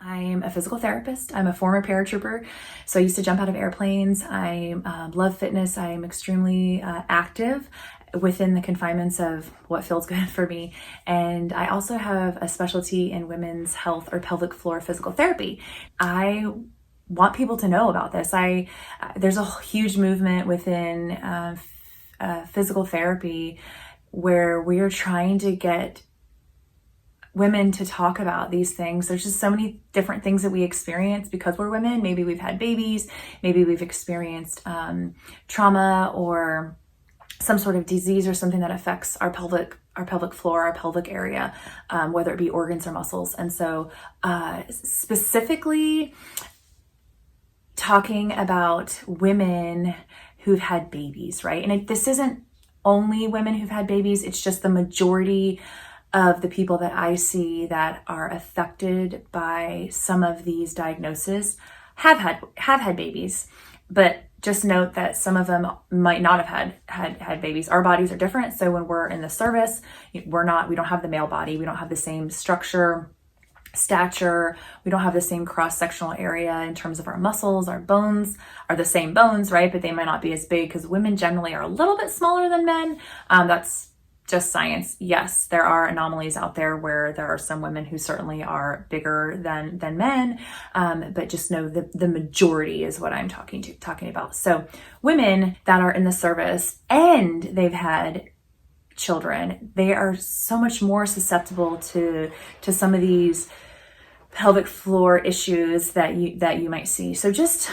I'm a physical therapist. I'm a former paratrooper, so I used to jump out of airplanes. I love fitness. I'm extremely active within the confinements of what feels good for me. And I also have a specialty in women's health or pelvic floor physical therapy. I want people to know about this. There's a huge movement within physical therapy where we are trying to get women to talk about these things. There's just so many different things that we experience because we're women. Maybe we've had babies, maybe we've experienced trauma or some sort of disease or something that affects our pelvic floor, our pelvic area, whether it be organs or muscles. And so specifically talking about women who've had babies, right? And this isn't only women who've had babies, it's just the majority of the people that I see that are affected by some of these diagnoses have had babies. But just note that some of them might not have had babies. Our bodies are different. So when we're in the service, we don't have the male body. We don't have the same structure, stature. We don't have the same cross-sectional area in terms of our muscles. Our bones are the same bones, right? But they might not be as big because women generally are a little bit smaller than men. That's just science. Yes, there are anomalies out there where there are some women who certainly are bigger than men, but just know the majority is what I'm talking about. So women that are in the service and they've had children, they are so much more susceptible to some of these pelvic floor issues that you might see. So just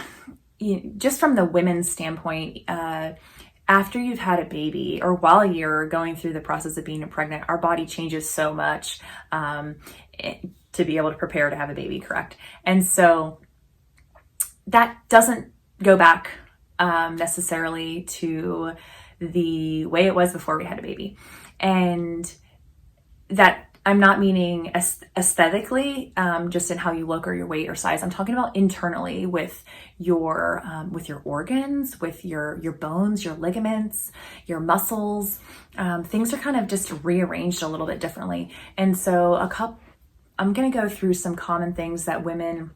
from the women's standpoint, after you've had a baby or while you're going through the process of being pregnant, our body changes so much to be able to prepare to have a baby, correct? And so that doesn't go back necessarily to the way it was before we had a baby. And that I'm not meaning aesthetically, just in how you look or your weight or size. I'm talking about internally with your organs, with your bones, your ligaments, your muscles. Things are kind of just rearranged a little bit differently. And so I'm going to go through some common things that women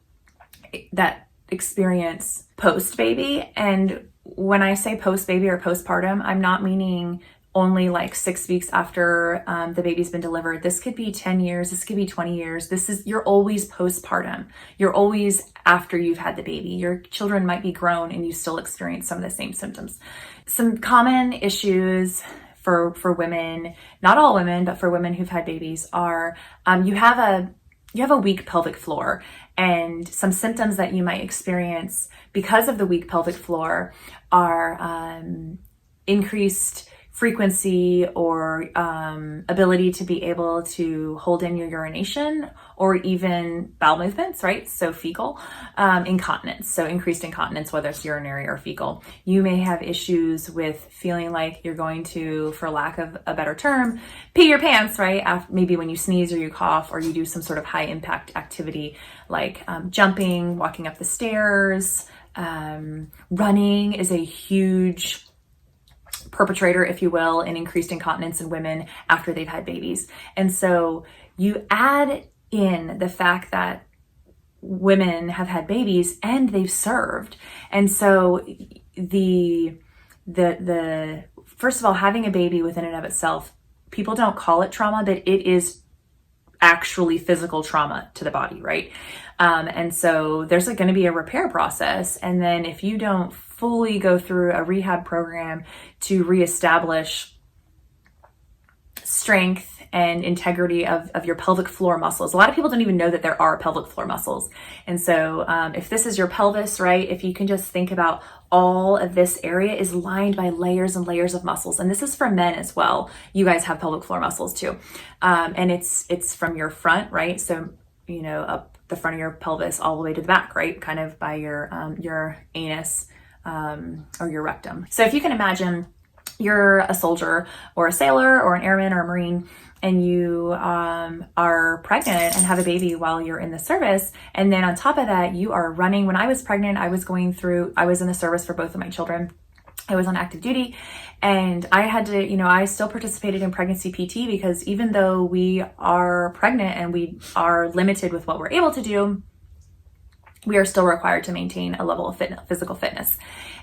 that experience post-baby. And when I say post-baby or postpartum, I'm not meaning only like 6 weeks after the baby's been delivered. This could be 10 years. This could be 20 years. You're always postpartum. You're always after you've had the baby. Your children might be grown and you still experience some of the same symptoms. Some common issues for women, not all women, but for women who've had babies are you have a weak pelvic floor, and some symptoms that you might experience because of the weak pelvic floor are increased frequency or ability to be able to hold in your urination or even bowel movements, right? So fecal incontinence, so increased incontinence, whether it's urinary or fecal. You may have issues with feeling like you're going to, for lack of a better term, pee your pants, right? Maybe when you sneeze or you cough or you do some sort of high impact activity like jumping, walking up the stairs, running is a huge perpetrator, if you will, in increased incontinence in women after they've had babies. And so you add in the fact that women have had babies and they've served. And so the first of all, having a baby within and of itself, people don't call it trauma, but it is actually physical trauma to the body, right? And so there's going to be a repair process. And then if you don't fully go through a rehab program to reestablish strength and integrity of your pelvic floor muscles. A lot of people don't even know that there are pelvic floor muscles. And so if this is your pelvis, right, if you can just think about all of this area is lined by layers and layers of muscles. And this is for men as well. You guys have pelvic floor muscles too. And it's from your front, right? So, up the front of your pelvis all the way to the back, right? Kind of by your anus or your rectum. So if you can imagine you're a soldier or a sailor or an airman or a Marine, and you are pregnant and have a baby while you're in the service. And then on top of that, you are running. When I was pregnant, I was in the service for both of my children. I was on active duty, and I had to, I still participated in pregnancy PT because even though we are pregnant and we are limited with what we're able to do, we are still required to maintain a level of physical fitness.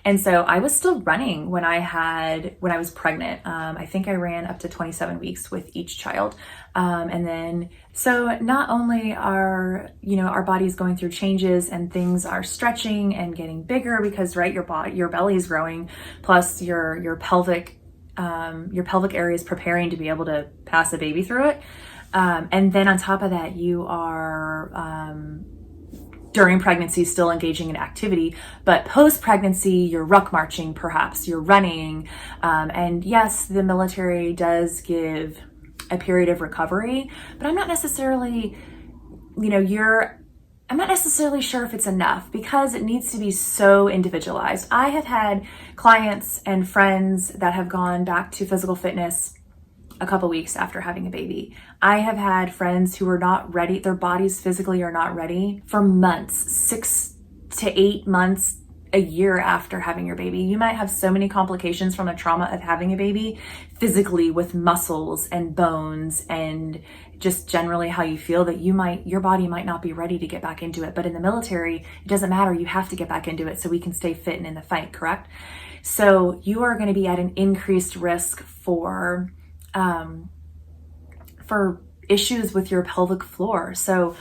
And so I was still running when I was pregnant. I think I ran up to 27 weeks with each child. And then, so not only are, our bodies going through changes and things are stretching and getting bigger because, right, your belly is growing, plus your pelvic area is preparing to be able to pass a baby through it. And then on top of that, you are, during pregnancy, still engaging in activity, but post-pregnancy, you're ruck marching, perhaps you're running. And yes, the military does give a period of recovery, but I'm not necessarily, I'm not necessarily sure if it's enough because it needs to be so individualized. I have had clients and friends that have gone back to physical fitness a couple weeks after having a baby. I have had friends who are not ready, their bodies physically are not ready for months, 6 to 8 months, a year after having your baby. You might have so many complications from the trauma of having a baby physically with muscles and bones and just generally how you feel that your body might not be ready to get back into it. But in the military, it doesn't matter. You have to get back into it so we can stay fit and in the fight, correct? So you are going to be at an increased risk for issues with your pelvic floor. So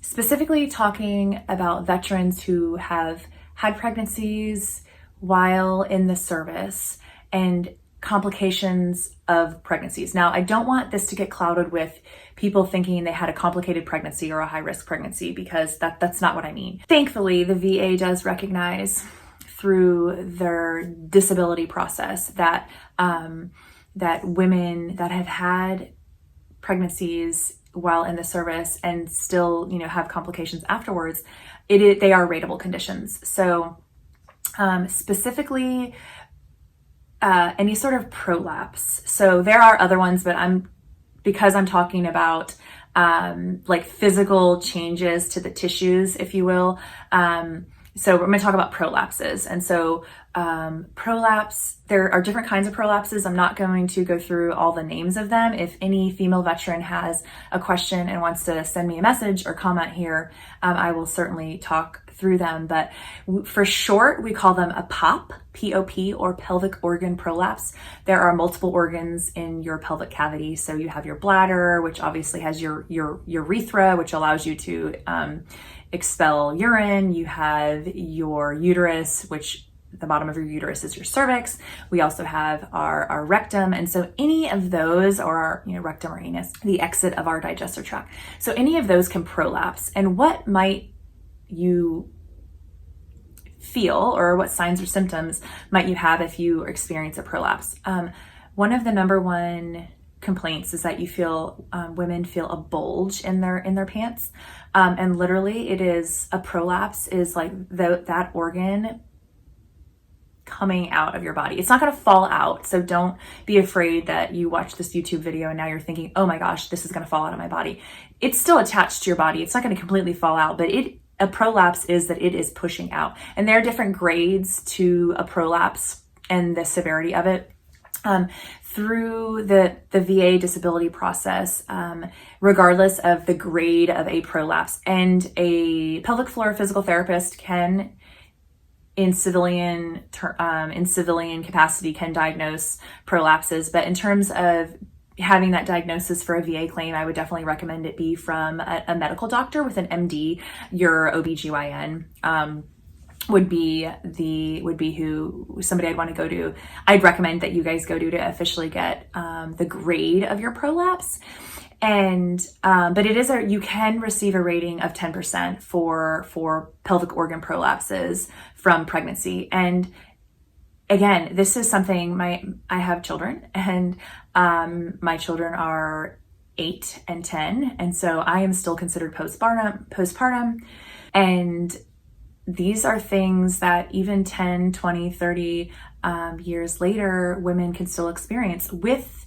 specifically talking about veterans who have had pregnancies while in the service and complications of pregnancies. Now, I don't want this to get clouded with people thinking they had a complicated pregnancy or a high-risk pregnancy, because that's not what I mean. Thankfully, the VA does recognize through their disability process that that women that have had pregnancies while in the service and still, have complications afterwards, they are ratable conditions. So specifically, any sort of prolapse. So there are other ones, but because I'm talking about like physical changes to the tissues, if you will. So we're going to talk about prolapses. And so prolapse, there are different kinds of prolapses. I'm not going to go through all the names of them. If any female veteran has a question and wants to send me a message or comment here, I will certainly talk through them. But for short, we call them a POP, P-O-P, or pelvic organ prolapse. There are multiple organs in your pelvic cavity. So you have your bladder, which obviously has your urethra, which allows you to expel urine. You have your uterus, which the bottom of your uterus is your cervix. We also have our rectum. And so any of those, or our rectum or anus, the exit of our digestive tract. So any of those can prolapse. And what might you feel, or what signs or symptoms might you have if you experience a prolapse? One of the number one complaints is that you feel, women feel a bulge in their pants. And literally it is, a prolapse is like that organ coming out of your body. It's not going to fall out. So don't be afraid that you watch this YouTube video and now you're thinking, oh my gosh, this is going to fall out of my body. It's still attached to your body. It's not going to completely fall out, but a prolapse is that it is pushing out. And there are different grades to a prolapse and the severity of it. Through the VA disability process, regardless of the grade of a prolapse, and a pelvic floor physical therapist can, in civilian capacity, can diagnose prolapses. But in terms of having that diagnosis for a VA claim, I would definitely recommend it be from a medical doctor with an MD. Your OBGYN would be who somebody I'd want to go to. I'd recommend that you guys go to officially get the grade of your prolapse. And but you can receive a rating of 10% for pelvic organ prolapses from pregnancy. And again, this is something I have children, and my children are 8 and 10, and so I am still considered postpartum, and these are things that even 10, 20, 30 years later, women can still experience with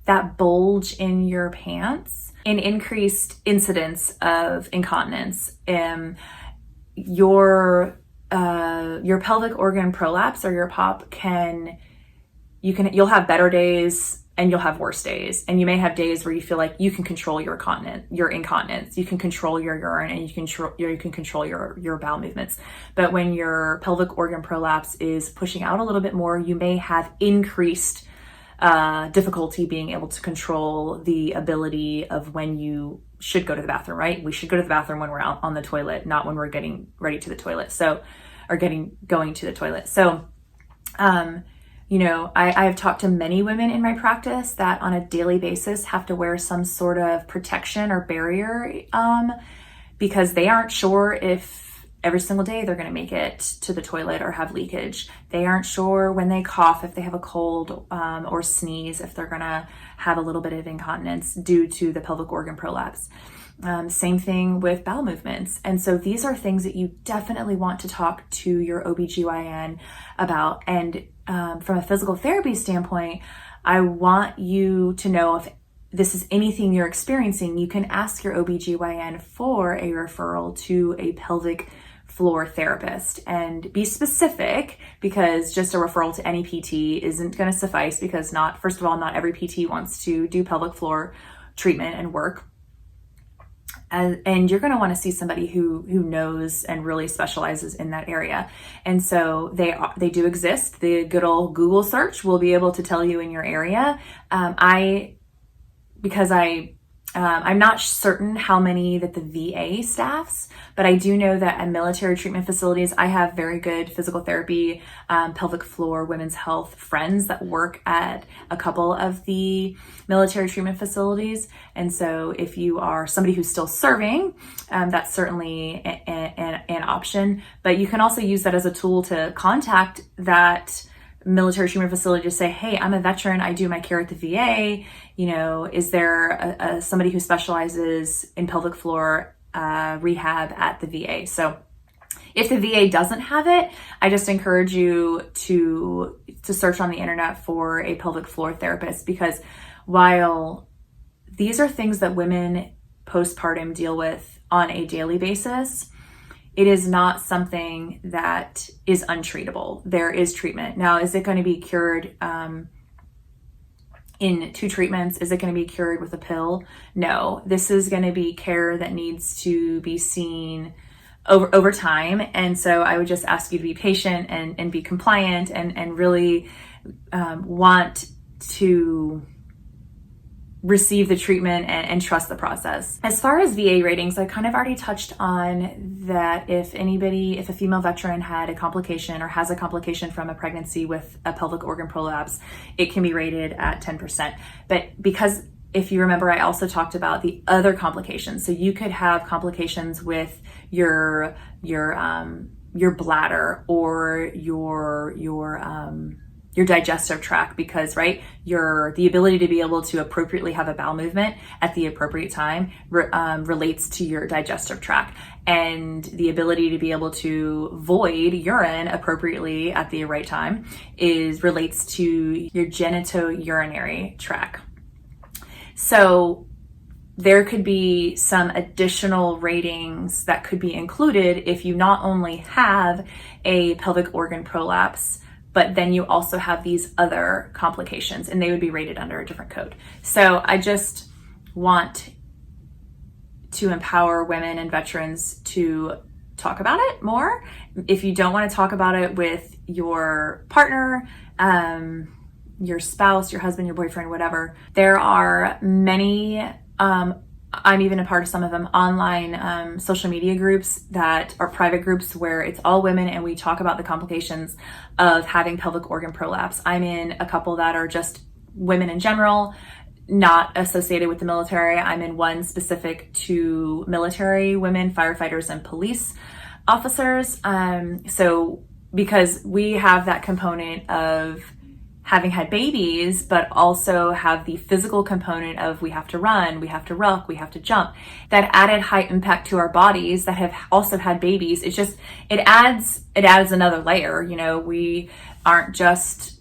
that bulge in your pants, an increased incidence of incontinence. Your pelvic organ prolapse, or your POP, you'll have better days and you'll have worse days. And you may have days where you feel like you can control your incontinence, you can control your urine, and you can control your bowel movements. But when your pelvic organ prolapse is pushing out a little bit more, you may have increased difficulty being able to control the ability of when you should go to the bathroom, right? We should go to the bathroom when we're out on the toilet, not when we're getting ready to the toilet. Going to the toilet. So, I have talked to many women in my practice that on a daily basis have to wear some sort of protection or barrier, because they aren't sure if every single day they're going to make it to the toilet or have leakage. They aren't sure when they cough, if they have a cold, or sneeze, if they're going to have a little bit of incontinence due to the pelvic organ prolapse. Same thing with bowel movements. And so these are things that you definitely want to talk to your OBGYN about. And from a physical therapy standpoint, I want you to know if this is anything you're experiencing, you can ask your OBGYN for a referral to a pelvic floor therapist, and be specific, because just a referral to any PT isn't going to suffice, because first of all, not every PT wants to do pelvic floor treatment and work. And you're going to want to see somebody who knows and really specializes in that area. And so they do exist. The good old Google search will be able to tell you in your area. I'm not certain how many that the VA staffs, but I do know that at military treatment facilities, I have very good physical therapy, pelvic floor, women's health friends that work at a couple of the military treatment facilities. And so if you are somebody who's still serving, that's certainly an option, but you can also use that as a tool to contact that military treatment facility to say, hey, I'm a veteran, I do my care at the VA, is there somebody who specializes in pelvic floor rehab at the VA? So if the VA doesn't have it, I just encourage you to search on the internet for a pelvic floor therapist, because while these are things that women postpartum deal with on a daily basis, it is not something that is untreatable. There is treatment. Now, is it going to be cured in 2 treatments? Is it going to be cured with a pill? No. This is going to be care that needs to be seen over time. And so I would just ask you to be patient and be compliant and really want to receive the treatment and trust the process. As far as VA ratings, I kind of already touched on that. If a female veteran had a complication or has a complication from a pregnancy with a pelvic organ prolapse, it can be rated at 10%. But because if you remember, I also talked about the other complications. So you could have complications with your bladder or your digestive tract, because the ability to be able to appropriately have a bowel movement at the appropriate time relates to your digestive tract, and the ability to be able to void urine appropriately at the right time relates to your genitourinary tract. So there could be some additional ratings that could be included if you not only have a pelvic organ prolapse, but then you also have these other complications, and they would be rated under a different code. So I just want to empower women and veterans to talk about it more. If you don't want to talk about it with your partner, your spouse, your husband, your boyfriend, whatever, there are many, I'm even a part of some of them, online social media groups that are private groups where it's all women and we talk about the complications of having pelvic organ prolapse. I'm in a couple that are just women in general, not associated with the military. I'm in one specific to military women, firefighters, and police officers. So because we have that component of having had babies, but also have the physical component of we have to run, we have to ruck, we have to jump, that added high impact to our bodies that have also had babies. It adds another layer. We aren't just,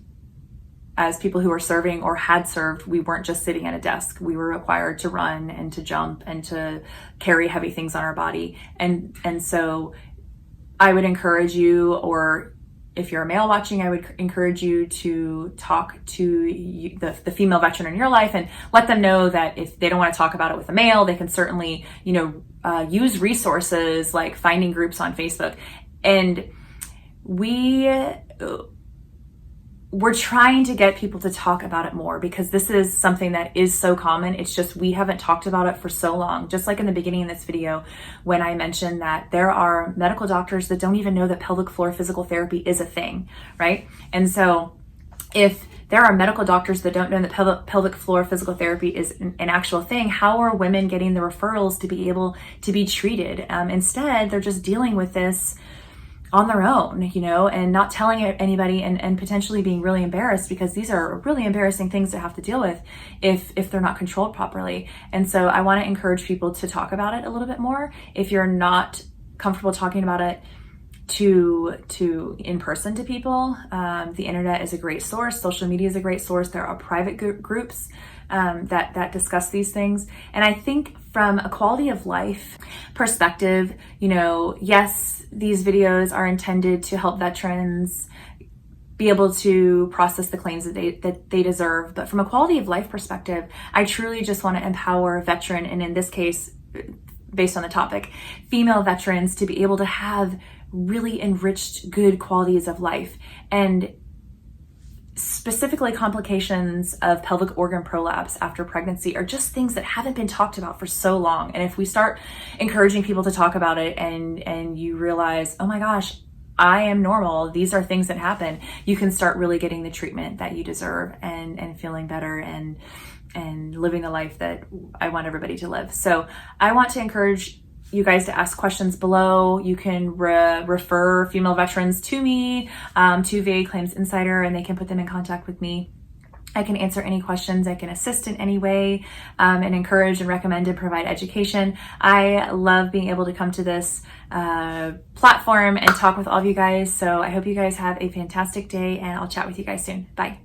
as people who are serving or had served, we weren't just sitting at a desk. We were required to run and to jump and to carry heavy things on our body. And so I would encourage you, or if you're a male watching, I would encourage you to talk to the female veteran in your life and let them know that if they don't want to talk about it with a male, they can certainly, use resources like finding groups on Facebook. And we're trying to get people to talk about it more, because this is something that is so common. It's just we haven't talked about it for so long. Just like in the beginning of this video, when I mentioned that there are medical doctors that don't even know that pelvic floor physical therapy is a thing, right? And so if there are medical doctors that don't know that pelvic floor physical therapy is an actual thing, how are women getting the referrals to be able to be treated? Instead, they're just dealing with this on their own, and not telling anybody, and potentially being really embarrassed, because these are really embarrassing things to have to deal with if they're not controlled properly. And so I want to encourage people to talk about it a little bit more. If you're not comfortable talking about it to in person to people, the internet is a great source. Social media is a great source. There are private groups that discuss these things. And I think from a quality of life perspective, yes, these videos are intended to help veterans be able to process the claims that they deserve. But from a quality of life perspective, I truly just want to empower veteran, and in this case, based on the topic, female veterans, to be able to have really enriched, good qualities of life. And specifically, complications of pelvic organ prolapse after pregnancy are just things that haven't been talked about for so long. And if we start encouraging people to talk about it, and you realize, oh my gosh, I am normal, these are things that happen, you can start really getting the treatment that you deserve, and feeling better, and living the life that I want everybody to live. So I want to encourage you guys to ask questions below. You can refer female veterans to me, to VA Claims Insider, and they can put them in contact with me. I can answer any questions. I can assist in any way, and encourage and recommend and provide education. I love being able to come to this platform and talk with all of you guys. So I hope you guys have a fantastic day, and I'll chat with you guys soon. Bye.